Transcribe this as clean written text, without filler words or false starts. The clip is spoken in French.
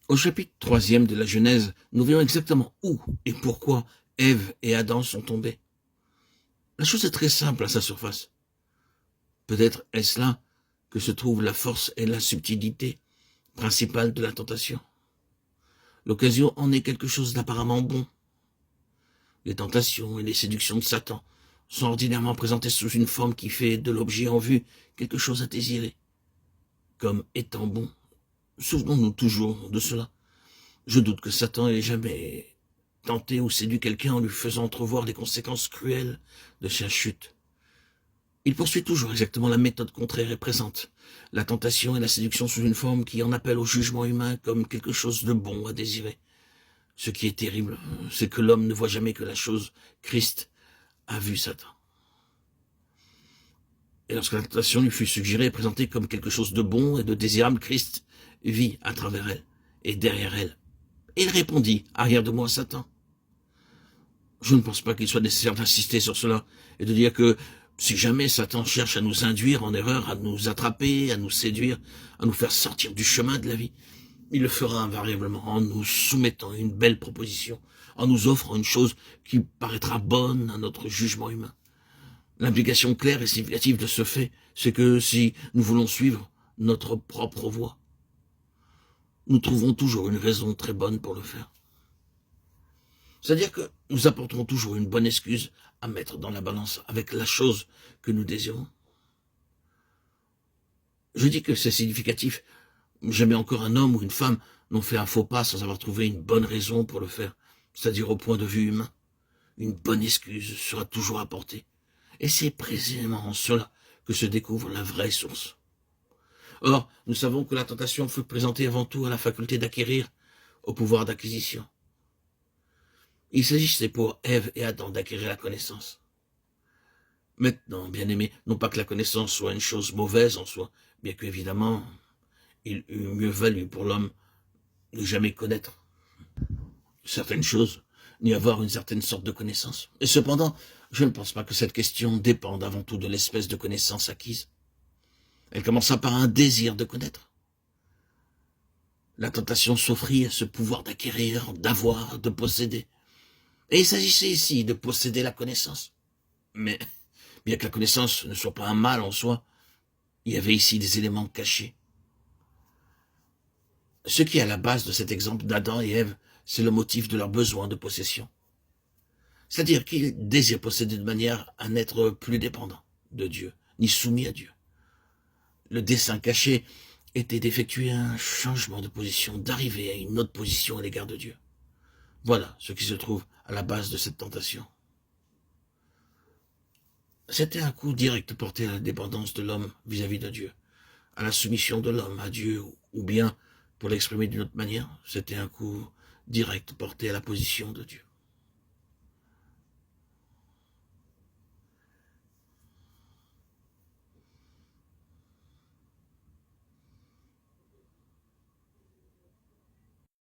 Au chapitre 3e de la Genèse, nous verrons exactement où et pourquoi Ève et Adam sont tombés. La chose est très simple à sa surface. Peut-être est-ce là que se trouve la force et la subtilité principale de la tentation. L'occasion en est quelque chose d'apparemment bon. Les tentations et les séductions de Satan sont ordinairement présentées sous une forme qui fait de l'objet en vue quelque chose à désirer, comme étant bon. Souvenons-nous toujours de cela. Je doute que Satan ait jamais tenté ou séduit quelqu'un en lui faisant entrevoir les conséquences cruelles de sa chute. Il poursuit toujours exactement la méthode contraire et présente la tentation et la séduction sous une forme qui en appelle au jugement humain comme quelque chose de bon à désirer. Ce qui est terrible, c'est que l'homme ne voit jamais que la chose. Christ a vu Satan. Et lorsque la tentation lui fut suggérée et présentée comme quelque chose de bon et de désirable, Christ vit à travers elle et derrière elle. Et il répondit, arrière de moi, Satan. Je ne pense pas qu'il soit nécessaire d'insister sur cela et de dire que si jamais Satan cherche à nous induire en erreur, à nous attraper, à nous séduire, à nous faire sortir du chemin de la vie, il le fera invariablement en nous soumettant une belle proposition, en nous offrant une chose qui paraîtra bonne à notre jugement humain. L'implication claire et significative de ce fait, c'est que si nous voulons suivre notre propre voie, nous trouverons toujours une raison très bonne pour le faire. C'est-à-dire que nous apporterons toujours une bonne excuse à mettre dans la balance avec la chose que nous désirons. Je dis que c'est significatif. Jamais encore un homme ou une femme n'ont fait un faux pas sans avoir trouvé une bonne raison pour le faire, c'est-à-dire au point de vue humain. Une bonne excuse sera toujours apportée. Et c'est précisément en cela que se découvre la vraie source. Or, nous savons que la tentation fut présentée avant tout à la faculté d'acquérir, au pouvoir d'acquisition. Il s'agissait pour Ève et Adam d'acquérir la connaissance. Maintenant, bien-aimés, non pas que la connaissance soit une chose mauvaise en soi, bien qu'évidemment, il eût mieux valu pour l'homme ne jamais connaître certaines choses, ni avoir une certaine sorte de connaissance. Et cependant, je ne pense pas que cette question dépende avant tout de l'espèce de connaissance acquise. Elle commença par un désir de connaître. La tentation s'offrit à ce pouvoir d'acquérir, d'avoir, de posséder. Et il s'agissait ici de posséder la connaissance. Mais, bien que la connaissance ne soit pas un mal en soi, il y avait ici des éléments cachés. Ce qui est à la base de cet exemple d'Adam et Ève, c'est le motif de leur besoin de possession. C'est-à-dire qu'ils désirent posséder de manière à n'être plus dépendants de Dieu, ni soumis à Dieu. Le dessein caché était d'effectuer un changement de position, d'arriver à une autre position à l'égard de Dieu. Voilà ce qui se trouve à la base de cette tentation. C'était un coup direct porté à la dépendance de l'homme vis-à-vis de Dieu, à la soumission de l'homme à Dieu, ou bien, pour l'exprimer d'une autre manière, c'était un coup direct porté à la position de Dieu.